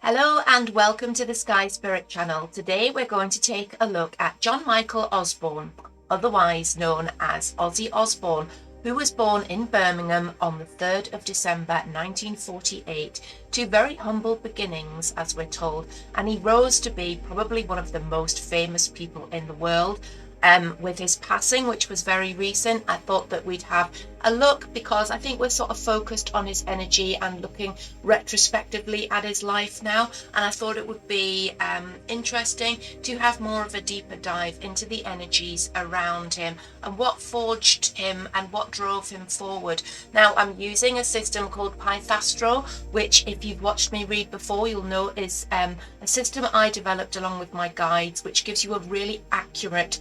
Hello and welcome to the Sky Spirit channel. Today we're going to take a look at John Michael Osbourne, otherwise known as Ozzy Osbourne, who was born in Birmingham on the 3rd of December 1948 to very humble beginnings, as we're told, and he rose to be probably one of the most famous people in the world. With his passing, which was very recent, I thought that we'd have a look because I think we're sort of focused on his energy and looking retrospectively at his life now, and I thought it would be interesting to have more of a deeper dive into the energies around him and what forged him and what drove him forward. Now, I'm using a system called Pythastro, which if you've watched me read before, you'll know is a system I developed along with my guides, which gives you a really accurate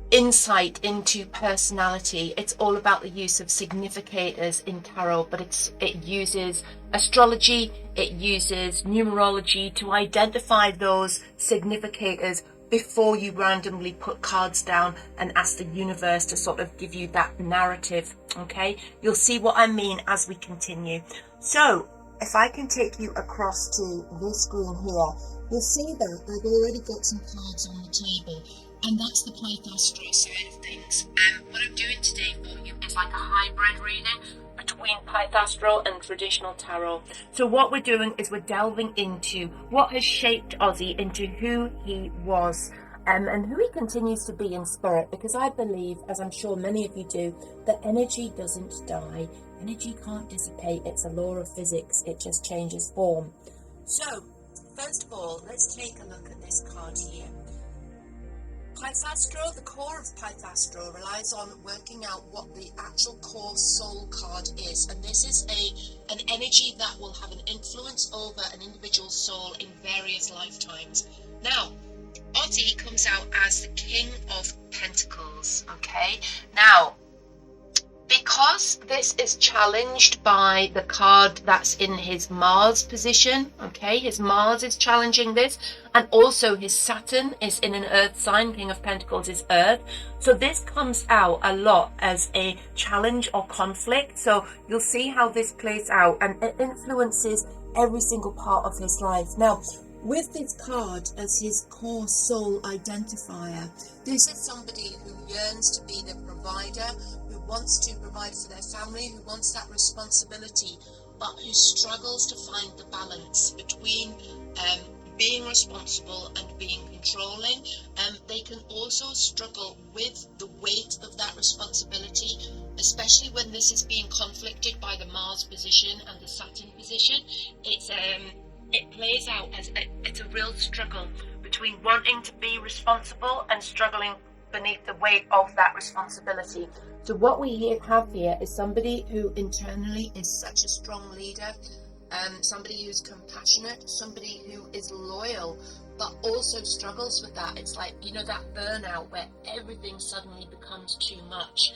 insight into personality. It's all about the use of significators in tarot, but it uses astrology, it uses numerology to identify those significators before you randomly put cards down and ask the universe to sort of give you that narrative. Okay, you'll see what I mean as we continue. So if I can take you across to this screen here, you'll see that I've already got some cards on the table, and that's the Pythastro side of things. What I'm doing today for you is like a hybrid reading between Pythastro and traditional tarot. So what we're doing is we're delving into what has shaped Ozzy into who he was, and who he continues to be in spirit, because I believe, as I'm sure many of you do, that energy doesn't die. Energy can't dissipate. It's a law of physics. It just changes form. So first of all, let's take a look at this card here. Pythastro, the core of Pythastro relies on working out what the actual core soul card is, and this is an energy that will have an influence over an individual's soul in various lifetimes. Now, Ozzy comes out as the King of Pentacles, okay? Now, because this is challenged by the card that's in his Mars position, okay, his Mars is challenging this, and also his Saturn is in an Earth sign. King of Pentacles is Earth, so this comes out a lot as a challenge or conflict. So you'll see how this plays out, and it influences every single part of his life. Now, with this card as his core soul identifier, this is somebody who yearns to be the provider, who wants to provide for their family, who wants that responsibility, but who struggles to find the balance between being responsible and being controlling. They can also struggle with the weight of that responsibility, especially when this is being conflicted by the Mars position and the Saturn position. It plays out as it's a real struggle between wanting to be responsible and struggling beneath the weight of that responsibility. So what we have here is somebody who internally is such a strong leader, somebody who's compassionate, somebody who is loyal, but also struggles with that. It's like, you know, that burnout where everything suddenly becomes too much.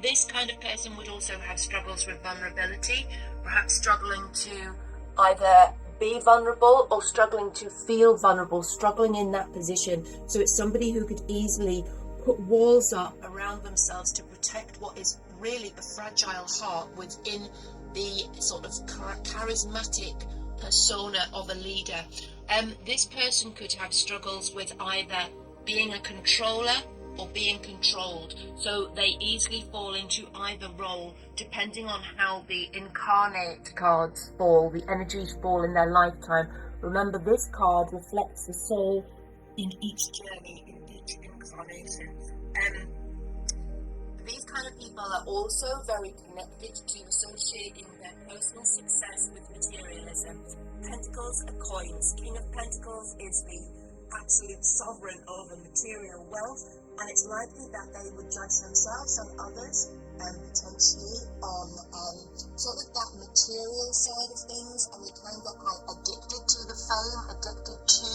This kind of person would also have struggles with vulnerability, perhaps struggling to either be vulnerable or struggling to feel vulnerable, struggling in that position. So it's somebody who could easily put walls up around themselves to protect what is really a fragile heart within the sort of charismatic persona of a leader. This person could have struggles with either being a controller or being controlled, so they easily fall into either role depending on how the Incarnate cards fall, the energies fall in their lifetime. Remember, this card reflects the soul in each journey, in each incarnation. These kind of people are also very connected to associating their personal success with materialism. Pentacles are coins. King of Pentacles is the absolute sovereign over material wealth, and it's likely that they would judge themselves and others potentially on sort of that material side of things, and they can get quite addicted to the fame, addicted to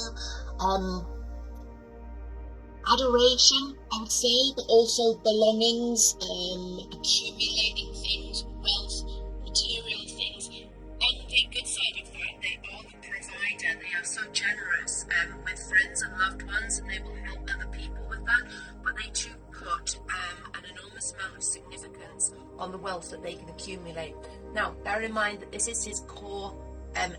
adoration, I would say, but also belongings, accumulating things, wealth, material things. On the good side of that, they are the provider. They are so generous with friends and loved ones, and they will help other people with that, but they too put an enormous amount of significance on the wealth that they can accumulate. Now, bear in mind that this is his core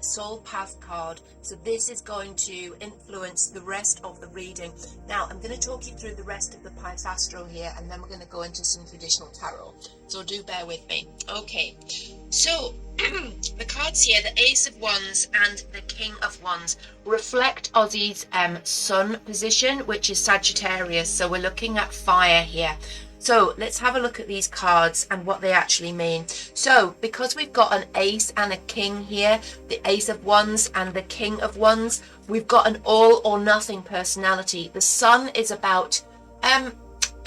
soul path card. So this is going to influence the rest of the reading. Now I'm going to talk you through the rest of the Pythastro here, and then we're going to go into some traditional tarot. So do bear with me. Okay, so the cards here, the Ace of Wands and the King of Wands, reflect Ozzy's sun position, which is Sagittarius. So we're looking at fire here. So let's have a look at these cards and what they actually mean. So because we've got an ace and a king here, the Ace of Wands and the King of Wands, we've got an all or nothing personality. The sun is about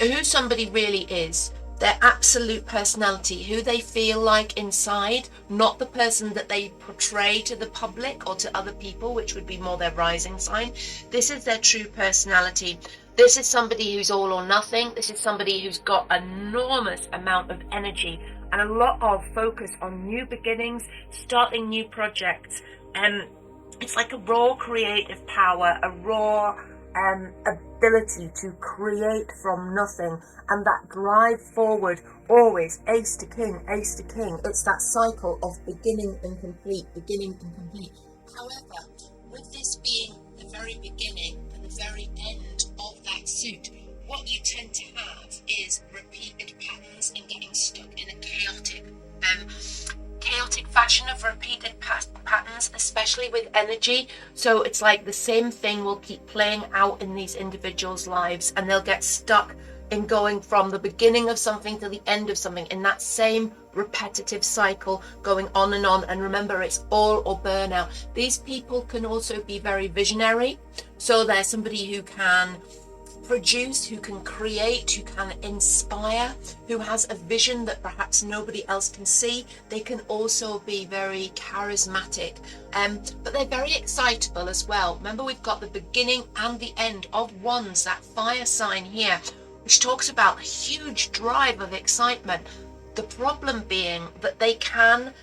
who somebody really is, their absolute personality, who they feel like inside, not the person that they portray to the public or to other people, which would be more their rising sign. This is their true personality. This is somebody who's all or nothing. This is somebody who's got an enormous amount of energy and a lot of focus on new beginnings, starting new projects. It's like a raw creative power, a raw ability to create from nothing, and that drive forward, always ace to king, ace to king. It's that cycle of beginning and complete, beginning and complete. However, with this being the very beginning and the very end of that suit, what you tend to have is repeated patterns and getting stuck in a chaotic fashion of repeated patterns, especially with energy. So it's like the same thing will keep playing out in these individuals' lives, and they'll get stuck in going from the beginning of something to the end of something in that same repetitive cycle, going on and on. And remember, it's all or burnout. These people can also be very visionary. So they're somebody who can produce, who can create, who can inspire, who has a vision that perhaps nobody else can see. They can also be very charismatic, but they're very excitable as well. Remember, we've got the beginning and the end of Wands, that fire sign here, which talks about a huge drive of excitement. The problem being that they can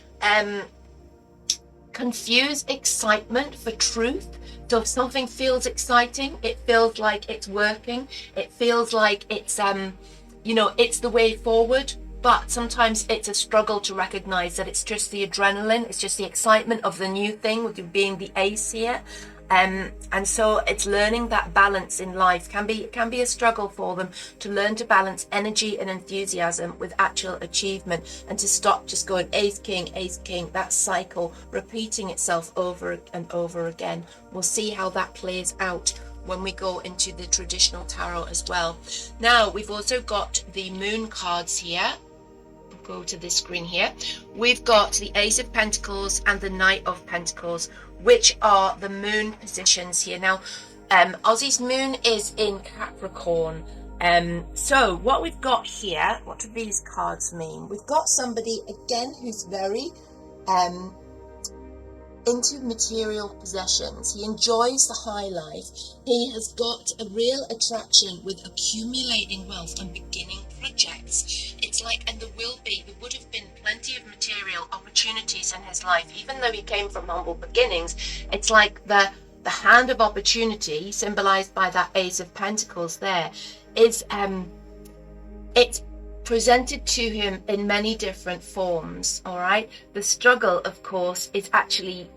confuse excitement for truth. So if something feels exciting, it feels like it's working. It feels like it's, it's the way forward. But sometimes it's a struggle to recognize that it's just the adrenaline. It's just the excitement of the new thing, with you being the ace here. And so it's learning that balance in life can be a struggle for them, to learn to balance energy and enthusiasm with actual achievement, and to stop just going ace king, that cycle repeating itself over and over again. We'll see how that plays out when we go into the traditional tarot as well. Now we've also got the moon cards here. Go to this screen here. We've got the Ace of Pentacles and the Knight of Pentacles, which are the moon positions here. Now Ozzy's moon is in Capricorn. So what we've got here, what do these cards mean? We've got somebody again who's very into material possessions. He enjoys the high life. He has got a real attraction with accumulating wealth and beginning projects. It's like, and there would have been plenty of material opportunities in his life, even though he came from humble beginnings. It's like the hand of opportunity, symbolized by that Ace of Pentacles there, is it's presented to him in many different forms. All right, the struggle, of course, is actually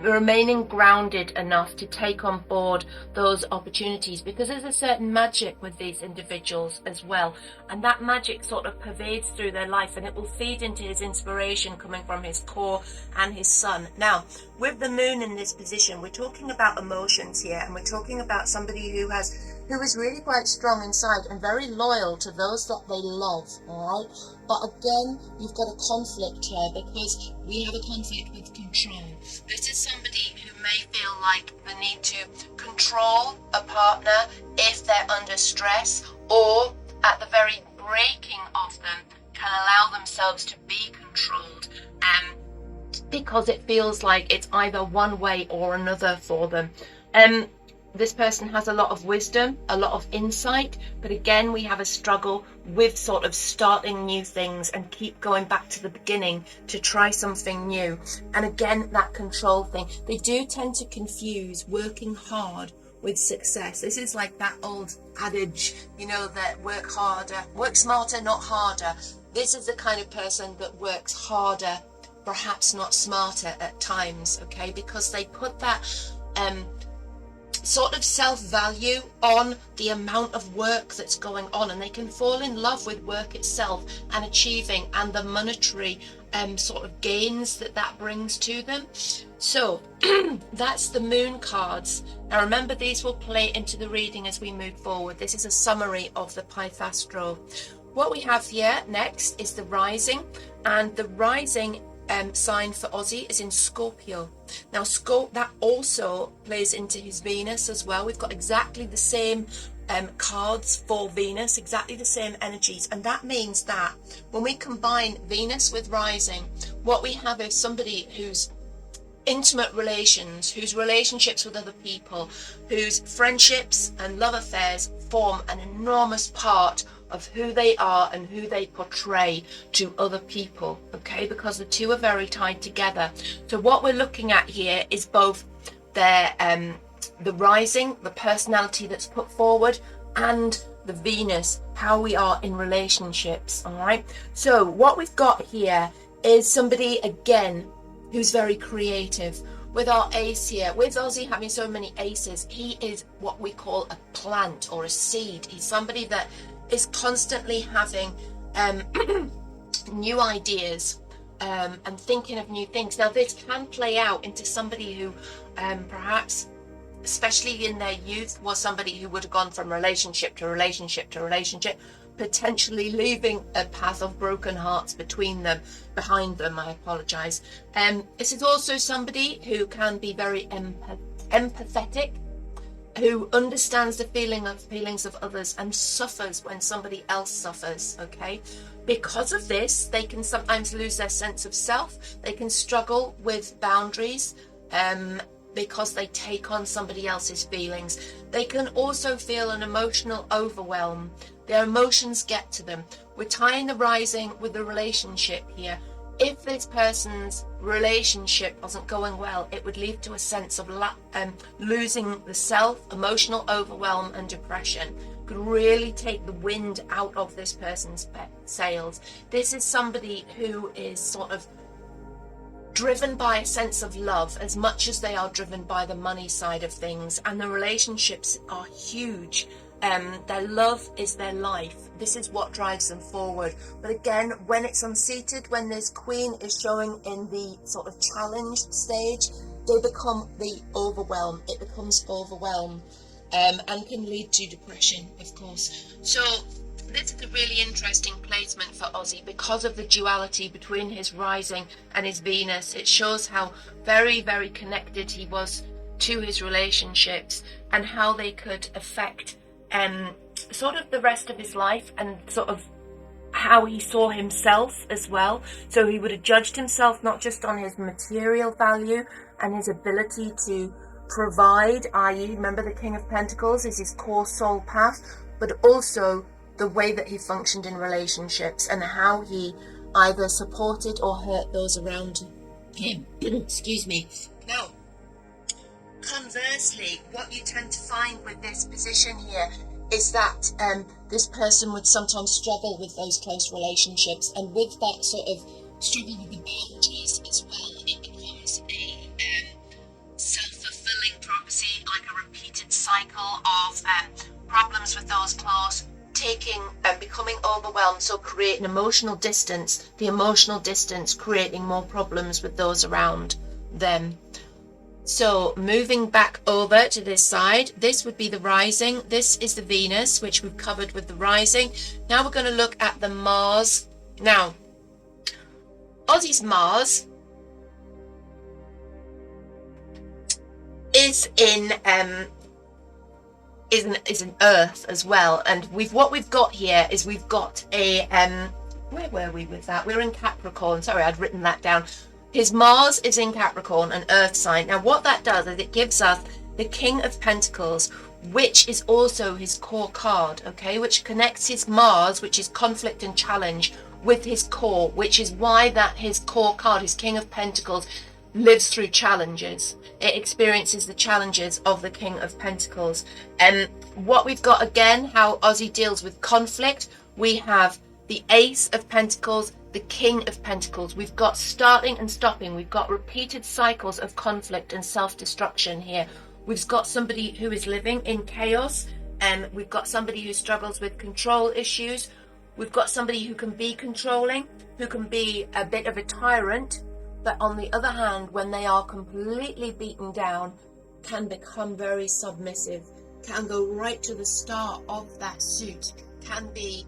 remaining grounded enough to take on board those opportunities, because there's a certain magic with these individuals as well, and that magic sort of pervades through their life, and it will feed into his inspiration coming from his core and his sun. Now with the moon in this position, we're talking about emotions here, and we're talking about somebody who is really quite strong inside and very loyal to those that they love. All right, but again, you've got a conflict here, because we have a conflict with control. This is somebody who may feel like the need to control a partner if they're under stress, or at the very breaking of them can allow themselves to be controlled, because it feels like it's either one way or another for them. This person has a lot of wisdom, a lot of insight, but again, we have a struggle with sort of starting new things and keep going back to the beginning to try something new. And again, that control thing. They do tend to confuse working hard with success. This is like that old adage, that work smarter, not harder. This is the kind of person that works harder perhaps not smarter at times, okay, because they put that sort of self-value on the amount of work that's going on, and they can fall in love with work itself and achieving and the monetary sort of gains that that brings to them. So that's the moon cards. Now remember, these will play into the reading as we move forward. This is a summary of the Pythastro. What we have here next is the rising, and the rising sign for Ozzy is in Scorpio. Now that also plays into his Venus as well. We've got exactly the same cards for Venus, exactly the same energies, and that means that when we combine Venus with rising, what we have is somebody whose intimate relations, whose relationships with other people, whose friendships and love affairs form an enormous part of who they are and who they portray to other people, okay, because the two are very tied together. So what we're looking at here is both their the rising, the personality that's put forward, and the Venus, how we are in relationships. All right, so what we've got here is somebody again who's very creative. With our ace here, with Ozzy having so many aces, he is what we call a plant or a seed. He's somebody that is constantly having new ideas and thinking of new things. Now this can play out into somebody who perhaps, especially in their youth, was somebody who would have gone from relationship to relationship to relationship, potentially leaving a path of broken hearts behind them. I apologize. This is also somebody who can be very empathetic, who understands the feelings of others and suffers when somebody else suffers, okay? Because of this, they can sometimes lose their sense of self. They can struggle with boundaries because they take on somebody else's feelings. They can also feel an emotional overwhelm. Their emotions get to them. We're tying the rising with the relationship here. If this person's relationship wasn't going well, it would lead to a sense of losing the self, emotional overwhelm and depression. Could really take the wind out of this person's sails. This is somebody who is sort of driven by a sense of love as much as they are driven by the money side of things, and the relationships are huge. Their love is their life. This is what drives them forward. But again, when it's unseated, when this queen is showing in the sort of challenged stage, they become the overwhelm. It becomes overwhelmed and can lead to depression, of course. So this is a really interesting placement for Ozzy because of the duality between his rising and his Venus. It shows how very, very connected he was to his relationships and how they could affect sort of the rest of his life and sort of how he saw himself as well. So he would have judged himself not just on his material value and his ability to provide, i.e. remember the King of Pentacles is his core soul path, but also the way that he functioned in relationships and how he either supported or hurt those around him. Excuse me. Now, conversely, what you tend to find with this position here is that this person would sometimes struggle with those close relationships, and with that sort of struggle with the boundaries as well, it becomes a self-fulfilling prophecy, like a repeated cycle of problems with those close, taking and becoming overwhelmed, so creating emotional distance, the emotional distance creating more problems with those around them. So moving back over to this side, this would be the rising. This is the Venus, which we've covered with the rising. Now we're going to look at the Mars. Now, Ozzy's Mars is in is an Earth as well, and what we've got here is we've got a where were we with that? We're in Capricorn. Sorry, I'd written that down. His Mars is in Capricorn, an earth sign. Now what that does is it gives us the King of Pentacles, which is also his core card, okay, which connects his Mars, which is conflict and challenge, with his core, which is why that his core card, his King of Pentacles, lives through challenges. It experiences the challenges of the King of Pentacles. And what we've got again, how Ozzy deals with conflict, we have the Ace of Pentacles the King of Pentacles. We've got starting and stopping. We've got repeated cycles of conflict and self-destruction here. We've got somebody who is living in chaos, and we've got somebody who struggles with control issues. We've got somebody who can be controlling, who can be a bit of a tyrant, but on the other hand, when they are completely beaten down, can become very submissive, can go right to the star of that suit, can be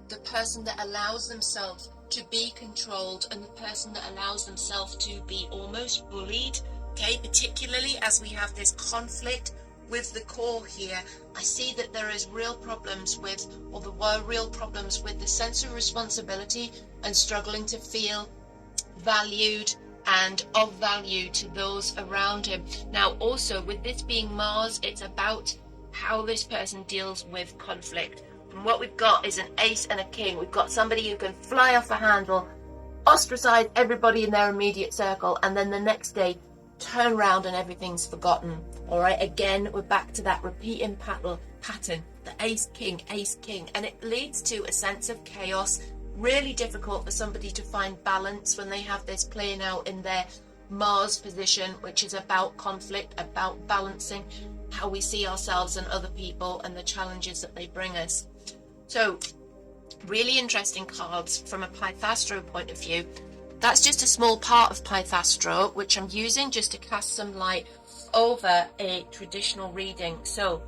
the person that allows themselves to be controlled and the person that allows themselves to be almost bullied. Okay, particularly as we have this conflict with the core here, I see that there is real problems with, or there were real problems with, the sense of responsibility and struggling to feel valued and of value to those around him. Now also, with this being Mars, it's about how this person deals with conflict. And what we've got is an ace and a king. We've got somebody who can fly off a handle, ostracize everybody in their immediate circle, and then the next day turn around and everything's forgotten. All right, again, we're back to that repeating pattern, the ace king, and it leads to a sense of chaos. Really difficult for somebody to find balance when they have this playing out in their Mars position, which is about conflict, about balancing how we see ourselves and other people and the challenges that they bring us. So really interesting cards from a Pythastro point of view. That's just a small part of Pythastro, which I'm using just to cast some light over a traditional reading. So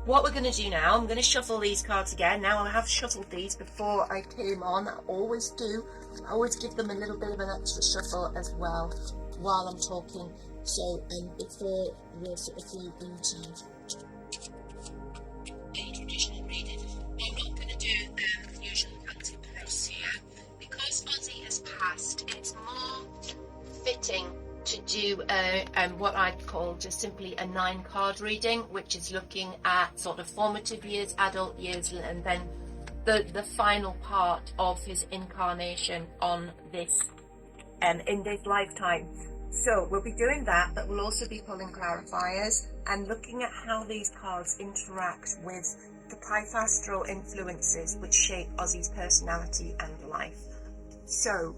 what we're going to do now, I'm going to shuffle these cards again. Now, I have shuffled these before I came on. I always do. I always give them a little bit of an extra shuffle as well while I'm talking. So before we're sort of through into a traditional reading, I'm not going to do the usual active posts here. Because Ozzy has passed, it's more fitting to do what I'd call just simply a 9-card reading, which is looking at sort of formative years, adult years, and then the final part of his incarnation on this in this lifetime. So we'll be doing that, but we'll also be pulling clarifiers and looking at how these cards interact with the Pythastro influences which shape Ozzy's personality and life. So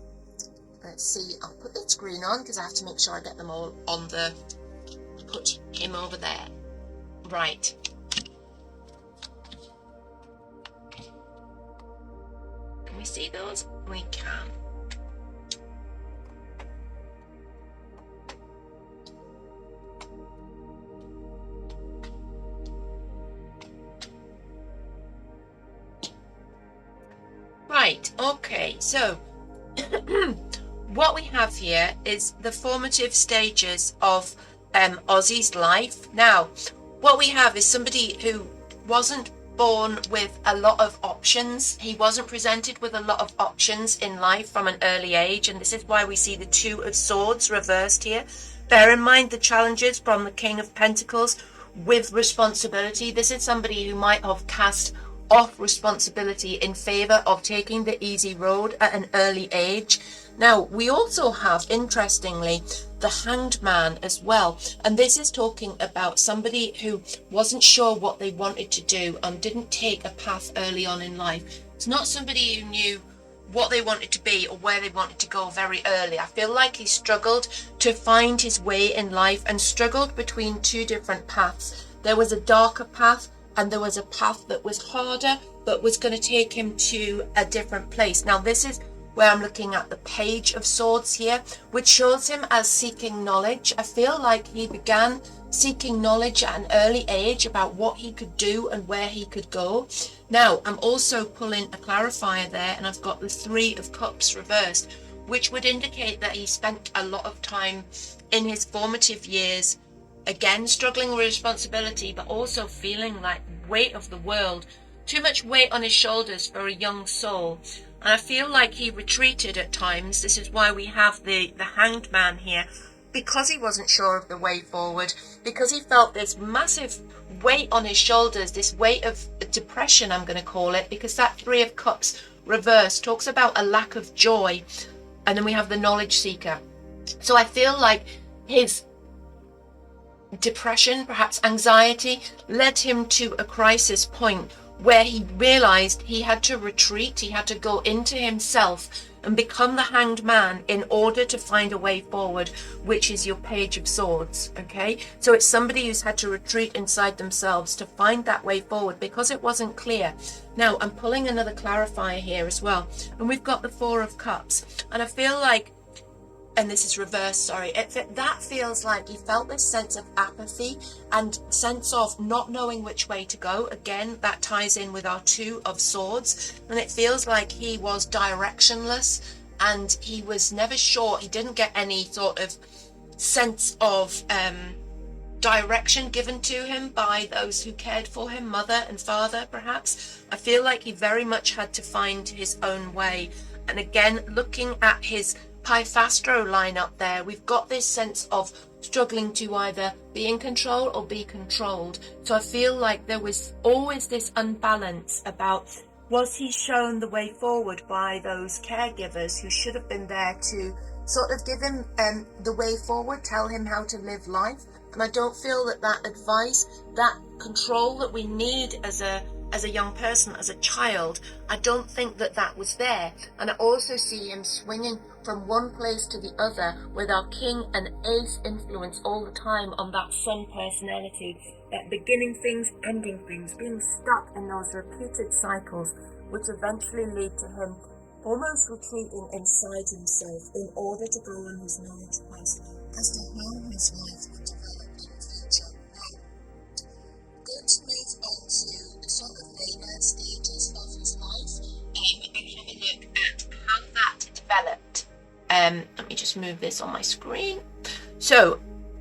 let's see, I'll put the screen on because I have to make sure I get them all on the, put him over there. Right. Can we see those? We can. Right, okay, so what we have here is the formative stages of Ozzy's life. Now, what we have is somebody who wasn't born with a lot of options. He wasn't presented with a lot of options in life from an early age, and this is why we see the 2 of Swords reversed here. Bear in mind the challenges from the King of Pentacles with responsibility. This is somebody who might have cast off responsibility in favor of taking the easy road at an early age. Now, we also have, interestingly, the Hanged Man as well, and this is talking about somebody who wasn't sure what they wanted to do and didn't take a path early on in life. It's not somebody who knew what they wanted to be or where they wanted to go very early. I feel like he struggled to find his way in life and struggled between 2 different paths. There was a darker path and there was a path that was harder but was going to take him to a different place. Now, this is where I'm looking at the Page of Swords here, which shows him as seeking knowledge. I feel like he began seeking knowledge at an early age about what he could do and where he could go. Now, I'm also pulling a clarifier there, and I've got the 3 of Cups reversed, which would indicate that he spent a lot of time in his formative years, again, struggling with responsibility, but also feeling like weight of the world, too much weight on his shoulders for a young soul. And I feel like he retreated at times. This is why we have the Hanged Man here, because he wasn't sure of the way forward, because he felt this massive weight on his shoulders, this weight of depression, I'm going to call it, because that 3 of Cups reversed talks about a lack of joy. And then we have the Knowledge Seeker. So I feel like his depression, perhaps anxiety, led him to a crisis point where he realized he had to retreat, he had to go into himself and become the Hanged Man in order to find a way forward, which is your Page of Swords. Okay, so it's somebody who's had to retreat inside themselves to find that way forward because it wasn't clear. Now I'm pulling another clarifier here as well, and we've got the Four of Cups, and I feel like, and this is reversed, sorry, that feels like he felt this sense of apathy and sense of not knowing which way to go. Again, that ties in with our Two of Swords, and it feels like he was directionless and he was never sure. He didn't get any sort of sense of direction given to him by those who cared for him, mother and father perhaps. I feel like he very much had to find his own way. And again, looking at his Pythastro line up there, we've got this sense of struggling to either be in control or be controlled. So I feel like there was always this unbalance about, was he shown the way forward by those caregivers who should have been there to sort of give him the way forward, tell him how to live life? And I don't feel that that advice, that control that we need as a young person, as a child, I don't think that that was there. And I also see him swinging from one place to the other with our King and Ace influence all the time on that Sun personality, beginning things, ending things, being stuck in those repeated cycles, which eventually lead to him almost retreating inside himself in order to go on his knowledge quest as to how his life would develop in the future. Now, going to move on to the sort of later stages of his life and have a look at how that developed. Let me just move this on my screen. So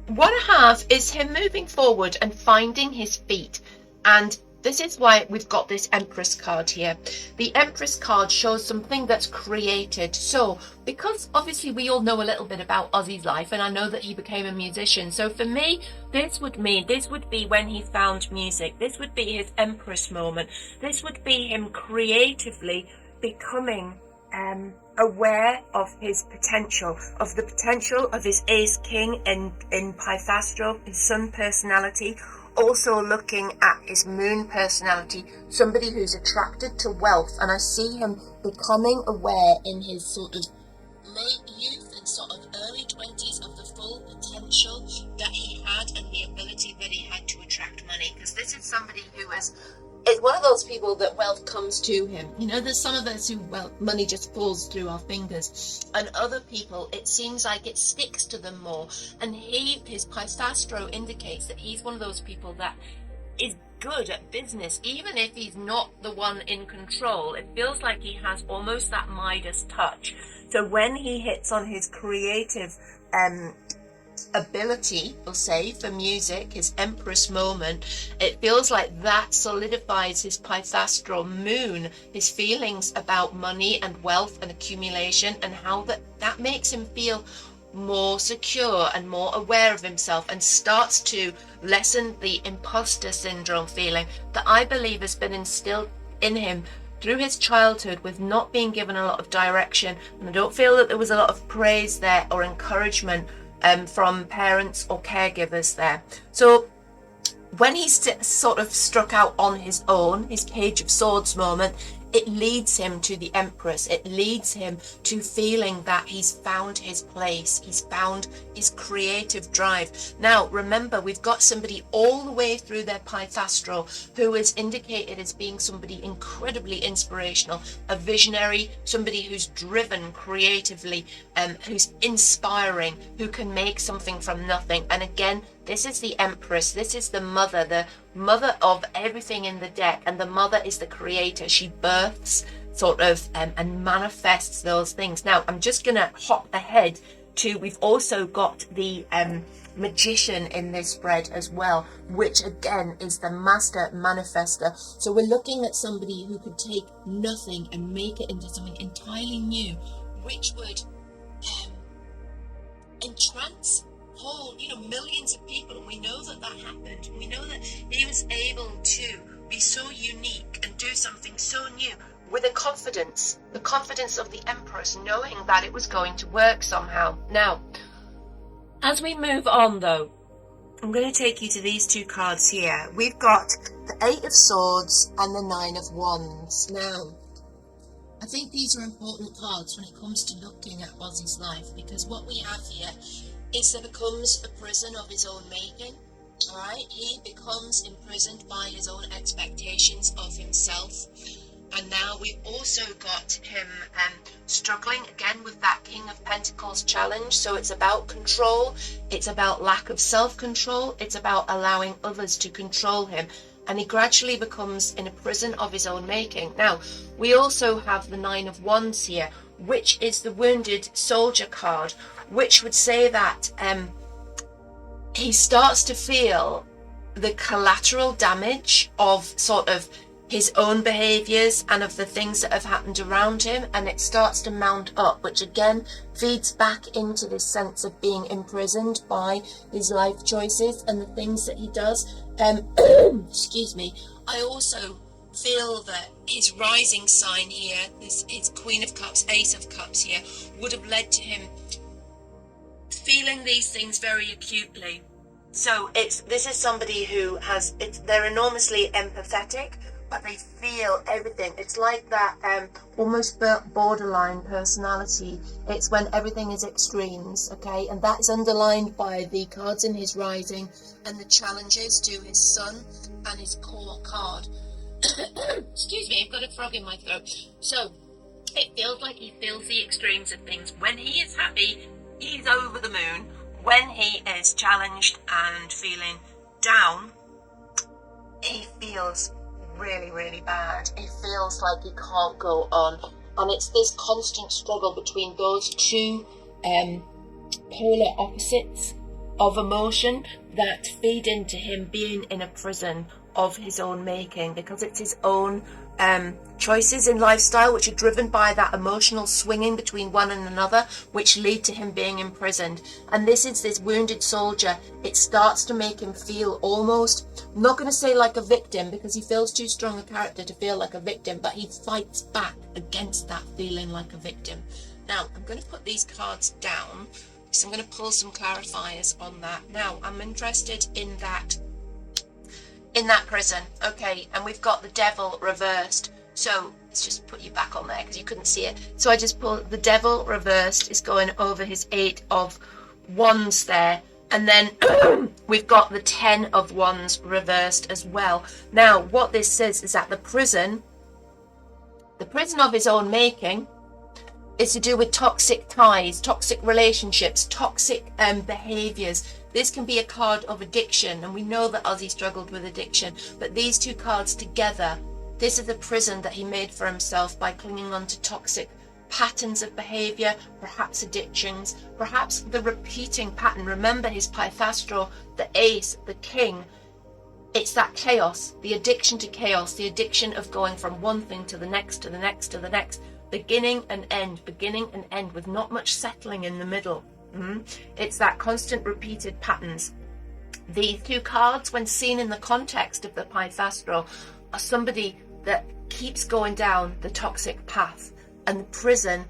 what I have is him moving forward and finding his feet, and this is why we've got this Empress card here. The Empress card shows something that's created. So because obviously we all know a little bit about Ozzy's life, and I know that he became a musician, so for me this would be when he found music. This would be his Empress moment. This would be him creatively becoming aware of his potential, of the potential of his Ace King in Pythastro, his Sun personality, also looking at his Moon personality, somebody who's attracted to wealth. And I see him becoming aware in his sort of late youth and sort of early 20s of the full potential that he had and the ability that he had to attract money, because this is somebody who is one of those people that wealth comes to him. You know, there's some of us who, well, money just falls through our fingers, and other people, it seems like it sticks to them more. And his Pythastro indicates that he's one of those people that is good at business, even if he's not the one in control. It feels like he has almost that Midas touch. So when he hits on his creative ability, we'll say, for music, his Empress moment, it feels like that solidifies his Pythastro Moon, his feelings about money and wealth and accumulation, and how that makes him feel more secure and more aware of himself, and starts to lessen the imposter syndrome feeling that I believe has been instilled in him through his childhood with not being given a lot of direction. And I don't feel that there was a lot of praise there or encouragement from parents or caregivers there. So when he sort of struck out on his own, his Page of Swords moment, it leads him to the Empress. It leads him to feeling that he's found his place. He's found his creative drive. Now, remember, we've got somebody all the way through their Pythastro who is indicated as being somebody incredibly inspirational, a visionary, somebody who's driven creatively, who's inspiring, who can make something from nothing. And again, this is the Empress. This is the mother of everything in the deck, and the mother is the creator. She births sort of and manifests those things. Now I'm just gonna hop ahead to, we've also got the Magician in this spread as well, which again is the master manifester. So we're looking at somebody who could take nothing and make it into something entirely new, which would entrance millions of people. And we know that happened. We know that he was able to be so unique and do something so new with the confidence of the Empress, knowing that it was going to work somehow. Now, as we move on though, I'm going to take you to these two cards here. We've got the Eight of Swords and the Nine of Wands. Now, I think these are important cards when it comes to looking at Ozzy's life, because what we have here is there becomes a prison of his own making. Alright, he becomes imprisoned by his own expectations of himself. And now we've also got him struggling again with that King of Pentacles challenge. So it's about control, it's about lack of self-control, it's about allowing others to control him. And he gradually becomes in a prison of his own making. Now, we also have the Nine of Wands here, which is the Wounded Soldier card, which would say that he starts to feel the collateral damage of sort of his own behaviors and of the things that have happened around him, and it starts to mount up, which again feeds back into this sense of being imprisoned by his life choices and the things that he does. Excuse me. I also feel that his rising sign here, his Queen of Cups, Ace of Cups here, would have led to him feeling these things very acutely. So this is somebody who they're enormously empathetic, but they feel everything. It's like that almost borderline personality. It's when everything is extremes, okay? And that is underlined by the cards in his rising and the challenges to his sun and his core card. Excuse me, I've got a frog in my throat. So it feels like he feels the extremes of things. When he is happy, he's over the moon. When he is challenged and feeling down, he feels really, really bad. He feels like he can't go on. And it's this constant struggle between those two polar opposites of emotion that feed into him being in a prison of his own making, because it's his own choices in lifestyle which are driven by that emotional swinging between one and another, which lead to him being imprisoned. And this is this wounded soldier. It starts to make him feel almost, I'm not going to say like a victim, because he feels too strong a character to feel like a victim, but he fights back against that feeling like a victim. Now, I'm going to put these cards down, so I'm going to pull some clarifiers on that. Now, I'm interested in that prison. Okay, and we've got the Devil reversed. So let's just put you back on there because you couldn't see it. So I just pulled the Devil reversed is going over his Eight of Wands there. And then we've got the 10 of Wands reversed as well. Now, what this says is that the prison of his own making, is to do with toxic ties, toxic relationships, toxic behaviours. This can be a card of addiction, and we know that Ozzy struggled with addiction, but these two cards together, this is the prison that he made for himself by clinging on to toxic patterns of behaviour, perhaps addictions, perhaps the repeating pattern. Remember his Pythastro, the Ace, the King. It's that chaos, the addiction to chaos, the addiction of going from one thing to the next, to the next, to the next, beginning and end with not much settling in the middle. It's that constant repeated patterns. These two cards, when seen in the context of the Pythastro, are somebody that keeps going down the toxic path, and the prison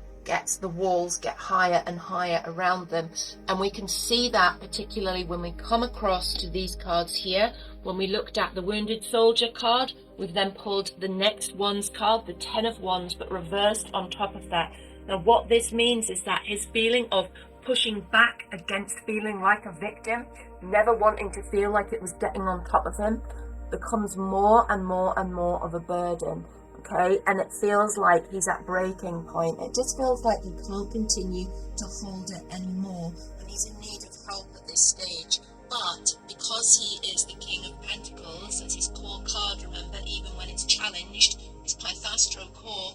the walls get higher and higher around them. And we can see that particularly when we come across to these cards here. When we looked at the Wounded Soldier card, we've then pulled the next Wands card, the 10 of Wands, but reversed on top of that. Now what this means is that his feeling of pushing back against feeling like a victim, never wanting to feel like it was getting on top of him, becomes more and more and more of a burden. Okay, and it feels like he's at breaking point. It just feels like he can't continue to hold it anymore, and he's in need of help at this stage. But because he is the King of Pentacles, as his core card, remember, even when it's challenged, his Pythastro core,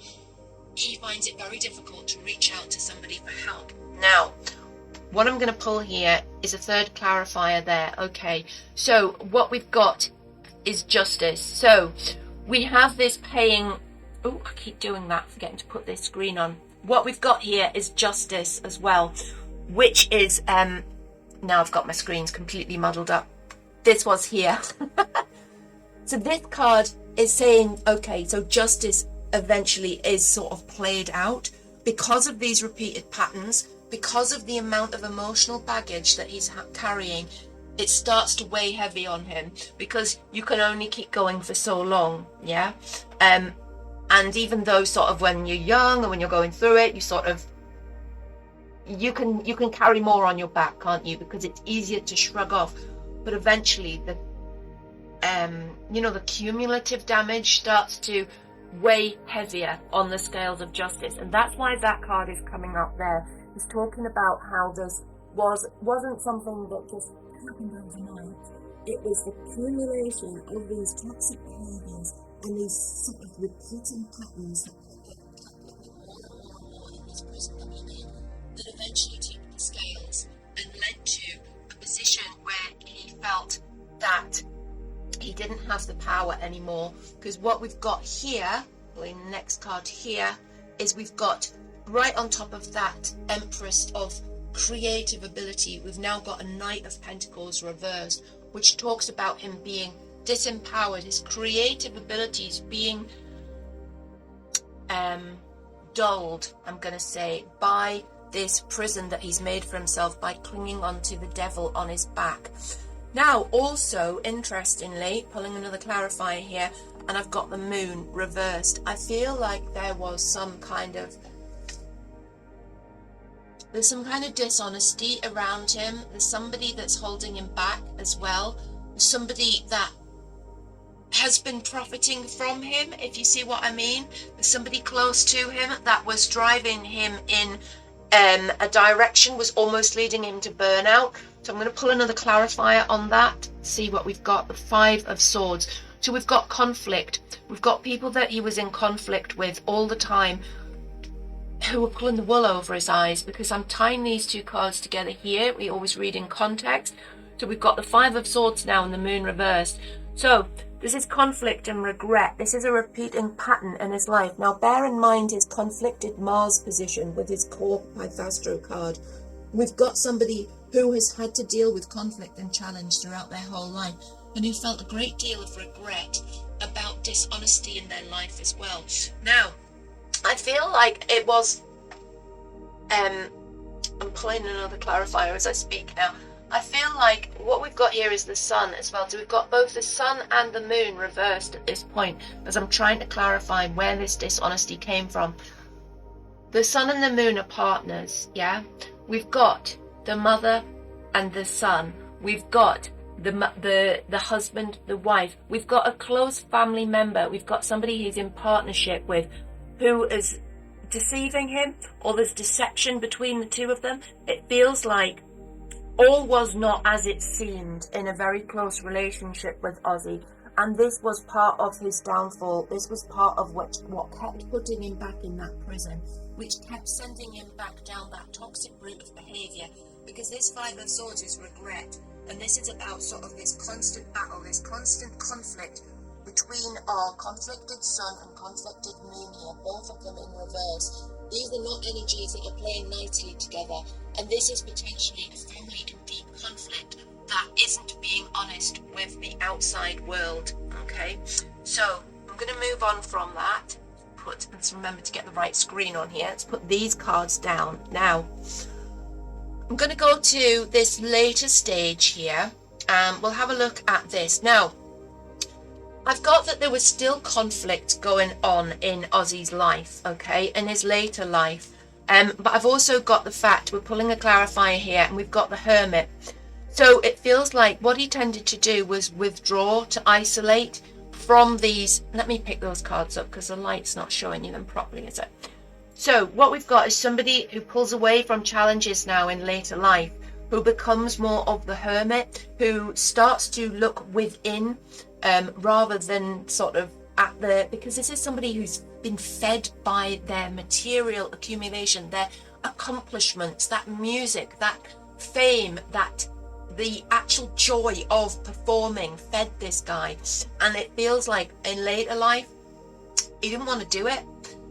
he finds it very difficult to reach out to somebody for help. Now, what I'm going to pull here is a third clarifier there. Okay, so what we've got is justice. So we have this paying, oh, I keep doing that, forgetting to put this screen on. What we've got here is justice as well, which is, now I've got my screens completely muddled up. This was here. So this card is saying, okay, so justice eventually is sort of played out because of these repeated patterns, because of the amount of emotional baggage that he's carrying. it starts to weigh heavy on him, because you can only keep going for so long. Yeah. And even though sort of when you're young and when you're going through it, you can carry more on your back, can't you? Because it's easier to shrug off. But eventually the cumulative damage starts to weigh heavier on the scales of justice. And that's why that card is coming up there. It's talking about how this wasn't something that just happened overnight. It was the accumulation of these toxic behaviors and these sort of repeating patterns that eventually tipped the scales and led to a position where he felt that he didn't have the power anymore. Because what we've got here, or in the next card here, is we've got right on top of that Empress of creative ability, we've now got a Knight of Pentacles reversed, which talks about him being disempowered, his creative abilities being dulled, I'm going to say, by this prison that he's made for himself by clinging onto the devil on his back. Now, also, interestingly, pulling another clarifier here, and I've got the Moon reversed. I feel like there was some kind of dishonesty around him. There's somebody that's holding him back as well. There's somebody that has been profiting from him, if you see what I mean. There's somebody close to him that was driving him in a direction, was almost leading him to burnout. So I'm going to pull another clarifier on that, see what we've got. The Five of Swords. So we've got conflict. We've got people that he was in conflict with all the time, who were pulling the wool over his eyes, because I'm tying these two cards together here. We always read in context. So we've got the Five of Swords now and the Moon reversed. So this is conflict and regret. This is a repeating pattern in his life. Now bear in mind his conflicted Mars position with his core Pythastro card. We've got somebody who has had to deal with conflict and challenge throughout their whole life, and who felt a great deal of regret about dishonesty in their life as well. Now, I feel like it was, I'm pulling another clarifier as I speak now. I feel like what we've got here is the Sun as well. So we've got both the Sun and the Moon reversed at this point, as I'm trying to clarify where this dishonesty came from. The Sun and the Moon are partners, yeah? We've got the mother and the son. We've got the husband, the wife. We've got a close family member. We've got somebody he's in partnership with who is deceiving him, or there's deception between the two of them. It feels like all was not as it seemed in a very close relationship with Ozzy, and this was part of his downfall. This was part of what kept putting him back in that prison, which kept sending him back down that toxic route of behaviour, because this Five of Swords is regret, and this is about sort of this constant battle, this constant conflict between our conflicted Sun and conflicted Moon here, both of them in reverse. These are not energies that are playing nicely together, and this is potentially a family in deep conflict that isn't being honest with the outside world. Okay, so I'm going to move on from that. Let's remember to get the right screen on here. Let's put these cards down. Now, I'm going to go to this later stage here, and we'll have a look at this. Now, I've got that there was still conflict going on in Ozzy's life, okay, in his later life. But I've also got the fact, we're pulling a clarifier here, and we've got the Hermit. So it feels like what he tended to do was withdraw, to isolate from these. Let me pick those cards up because the light's not showing you them properly, is it? So what we've got is somebody who pulls away from challenges now in later life, who becomes more of the hermit, who starts to look within rather than sort of at the, because this is somebody who's been fed by their material accumulation, their accomplishments, that music, that fame, that the actual joy of performing fed this guy. And it feels like in later life he didn't want to do it.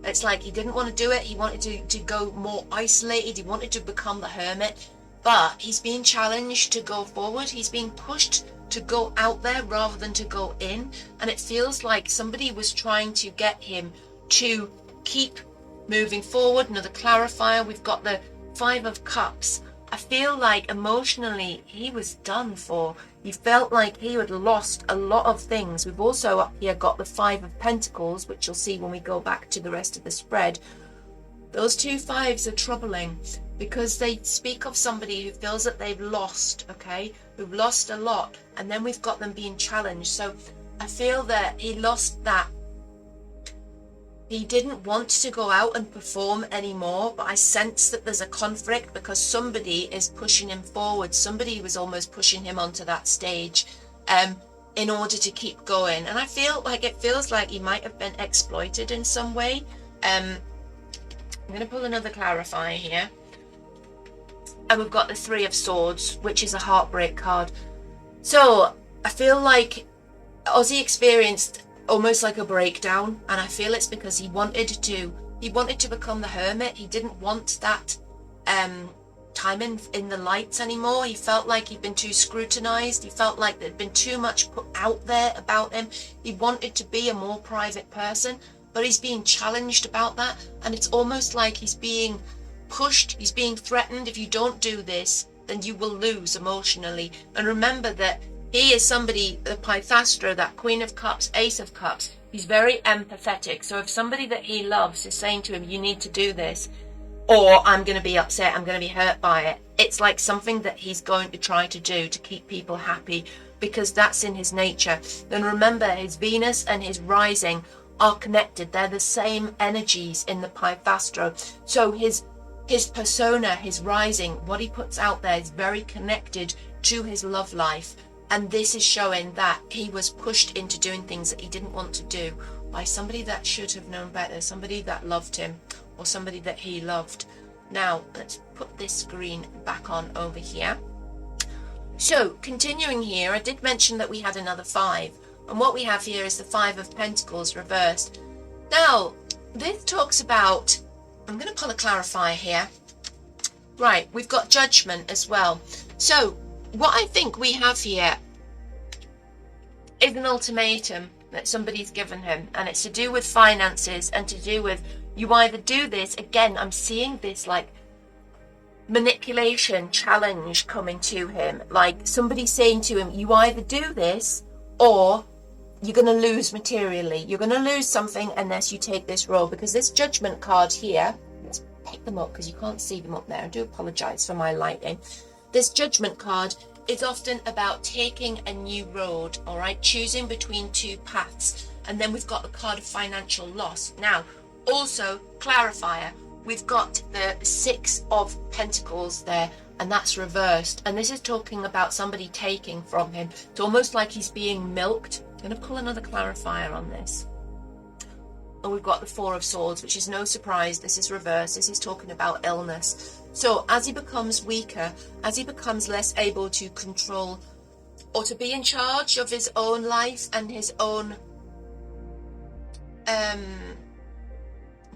It's like he didn't want to do it. He wanted to go more isolated. He wanted to become the hermit, but he's being challenged to go forward. He's being pushed to go out there rather than to go in, and it feels like somebody was trying to get him to keep moving forward. Another clarifier, we've got the Five of Cups, I feel like emotionally he was done for. He felt like he had lost a lot of things. We've also up here got the Five of Pentacles, which you'll see when we go back to the rest of the spread. Those two fives are troubling because they speak of somebody who feels that they've lost, okay? Who've lost a lot, and then we've got them being challenged. So I feel that he lost that. He didn't want to go out and perform anymore, but I sense that there's a conflict because somebody is pushing him forward. Somebody was almost pushing him onto that stage in order to keep going. And I feel like it feels like he might have been exploited in some way. I'm going to pull another clarifier here. And we've got the Three of Swords, which is a heartbreak card. So I feel like Ozzy experienced almost like a breakdown, and I feel it's because he wanted to become the hermit. He didn't want that time in the lights anymore. He felt like he'd been too scrutinized. He felt like there'd been too much put out there about him. He wanted to be a more private person, but he's being challenged about that, and it's almost like he's being pushed, he's being threatened. If you don't do this, then you will lose emotionally. And remember that he is somebody, the Pythastro, that Queen of Cups, Ace of Cups, he's very empathetic. So if somebody that he loves is saying to him, you need to do this, or I'm going to be upset, I'm going to be hurt by it, it's like something that he's going to try to do to keep people happy, because that's in his nature. Then remember, his Venus and his rising are connected. They're the same energies in the Pythastro. So his persona, his rising, what he puts out there is very connected to his love life. And this is showing that he was pushed into doing things that he didn't want to do by somebody that should have known better, somebody that loved him, or somebody that he loved. Now, let's put this screen back on over here. So, continuing here, I did mention that we had another five. And what we have here is the Five of Pentacles reversed. Now, this talks about, I'm going to pull a clarifier here. Right, we've got Judgment as well. So, what I think we have here is an ultimatum that somebody's given him, and it's to do with finances and to do with, you either do this, again, I'm seeing this like manipulation challenge coming to him, like somebody saying to him, you either do this or you're going to lose materially, you're going to lose something unless you take this role. Because this Judgment card here, let's pick them up because you can't see them up there, I do apologize for my lighting. This Judgment card is often about taking a new road, all right, choosing between two paths. And then we've got the card of financial loss. Now, also, clarifier, we've got the Six of Pentacles there, and that's reversed. And this is talking about somebody taking from him. It's almost like he's being milked. I'm going to pull another clarifier on this. And we've got the Four of Swords, which is no surprise. This is reversed. This is talking about illness. So as he becomes weaker, as he becomes less able to control or to be in charge of his own life and his own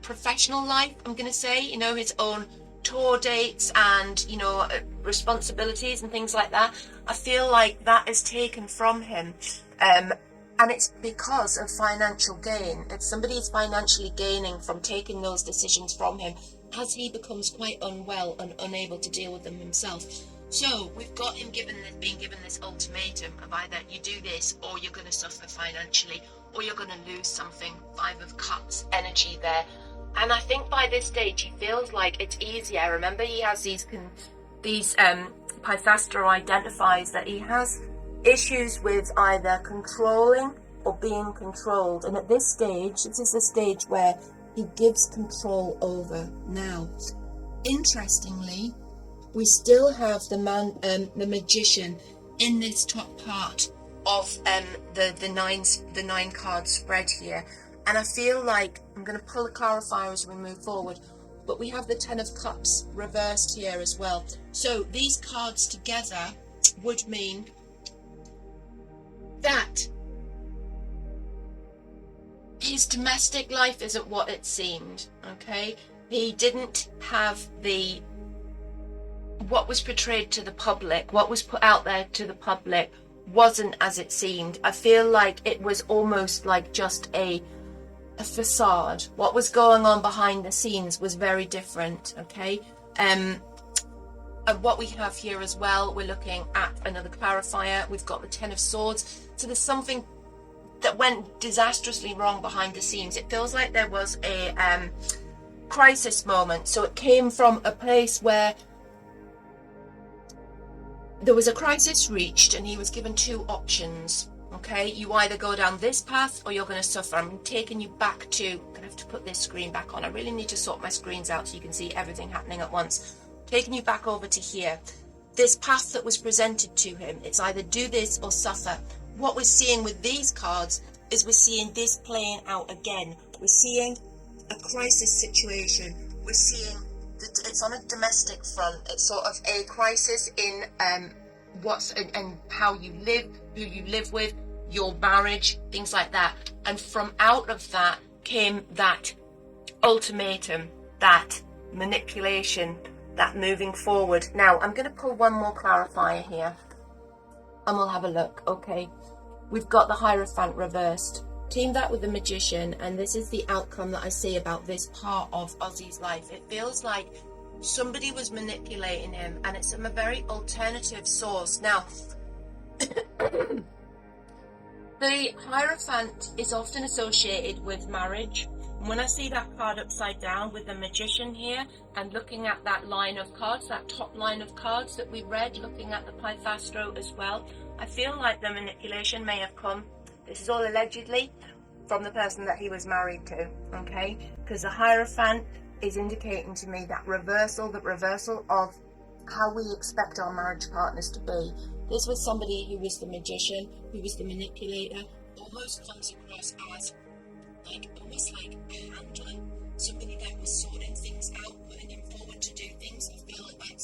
professional life, I'm going to say, you know, his own tour dates and, you know, responsibilities and things like that, I feel like that is taken from him. And it's because of financial gain. If somebody is financially gaining from taking those decisions from him, as he becomes quite unwell and unable to deal with them himself. So we've got him being given this ultimatum of either you do this or you're going to suffer financially, or you're going to lose something. Five of Cups energy there. And I think by this stage he feels like it's easier. Remember, he has these Pythastro identifies that he has issues with either controlling or being controlled. And at this stage, this is the stage where he gives control over. Now, interestingly, we still have the magician in this top part of the nine card spread here. And I feel like I'm going to pull a clarifier as we move forward, but we have the Ten of Cups reversed here as well. So these cards together would mean that his domestic life isn't what it seemed, okay? He didn't have what was portrayed to the public, what was put out there to the public wasn't as it seemed. I feel like it was almost like just a facade. What was going on behind the scenes was very different, okay? And what we have here as well, we're looking at another clarifier. We've got the Ten of Swords. So there's something that went disastrously wrong behind the scenes. It feels like there was a crisis moment. So it came from a place where there was a crisis reached and he was given two options. Okay, you either go down this path or you're going to suffer. I'm taking you back to, I'm going to have to put this screen back on. I really need to sort my screens out so you can see everything happening at once. Taking you back over to here. This path that was presented to him, it's either do this or suffer. What we're seeing with these cards is we're seeing this playing out again. We're seeing a crisis situation. We're seeing that it's on a domestic front. It's sort of a crisis in what's and how you live, who you live with, your marriage, things like that. And from out of that came that ultimatum, that manipulation, that moving forward. Now I'm going to pull one more clarifier here and we'll have a look. Okay, we've got the Hierophant reversed. Team that with the Magician, and this is the outcome that I see about this part of Ozzy's life. It feels like somebody was manipulating him, and it's from a very alternative source. Now, the Hierophant is often associated with marriage. And when I see that card upside down with the Magician here, and looking at that line of cards, that top line of cards that we read, looking at the Pythastro as well, I feel like the manipulation may have come, this is all allegedly, from the person that he was married to, okay? Because the Hierophant is indicating to me that reversal, of how we expect our marriage partners to be. This was somebody who was the magician, who was the manipulator, almost comes across as almost like a handler, somebody that was sorting things out, putting him forward to do things. I feel like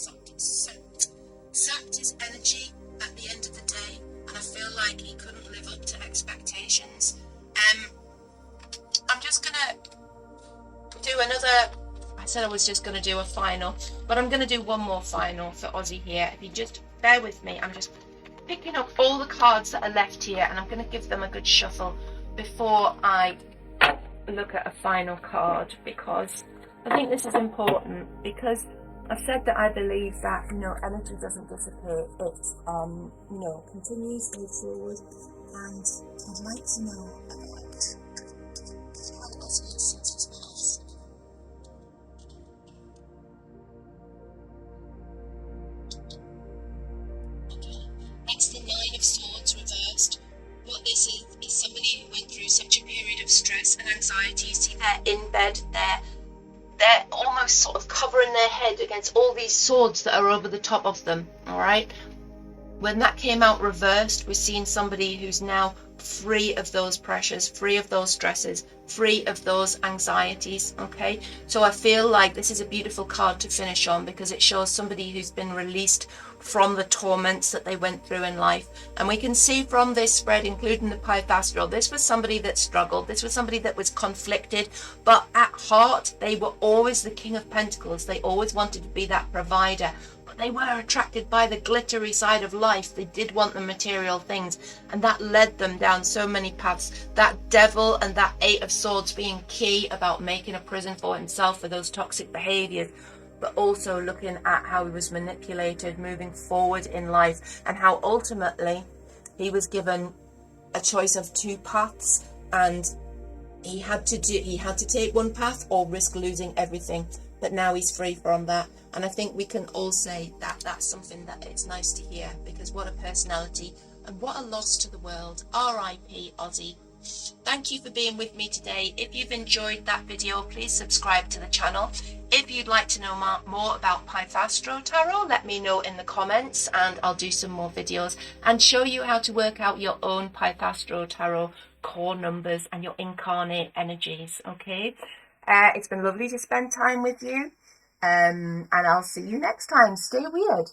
sapped his energy at the end of the day, and I feel like he couldn't live up to expectations. I'm just gonna do another, I said I was just gonna do a final, but I'm gonna do one more final for Ozzy here. If you just bear with me, I'm just picking up all the cards that are left here and I'm gonna give them a good shuffle before I look at a final card, because I think this is important, because I've said that I believe that, energy doesn't disappear, it, continues, moves forward, and I'd like to know about how Ozzy has set his past. Okay, that's the Nine of Swords reversed. What this is somebody who went through such a period of stress and anxiety. You see, they're in bed, they're almost sort of covering their head against all these swords that are over the top of them, all right? When that came out reversed, we're seeing somebody who's now free of those pressures, free of those stresses, free of those anxieties, okay? So I feel like this is a beautiful card to finish on, because it shows somebody who's been released from the torments that they went through in life. And we can see from this spread, including the Pythastro, this was somebody that struggled, this was somebody that was conflicted, but at heart they were always the King of Pentacles. They always wanted to be that provider, but they were attracted by the glittery side of life. They did want the material things, and that led them down so many paths. That Devil and that Eight of Swords being key about making a prison for himself for those toxic behaviors, but also looking at how he was manipulated moving forward in life, and how ultimately he was given a choice of two paths, and he had to take one path or risk losing everything. But now he's free from that, and I think we can all say that that's something that it's nice to hear, because what a personality and what a loss to the world. R.I.P. Ozzy. Thank you for being with me today. If you've enjoyed that video, please subscribe to the channel. If you'd like to know more about Pythastro Tarot, let me know in the comments and I'll do some more videos and show you how to work out your own Pythastro Tarot core numbers and your incarnate energies, okay? It's been lovely to spend time with you, and I'll see you next time. Stay weird.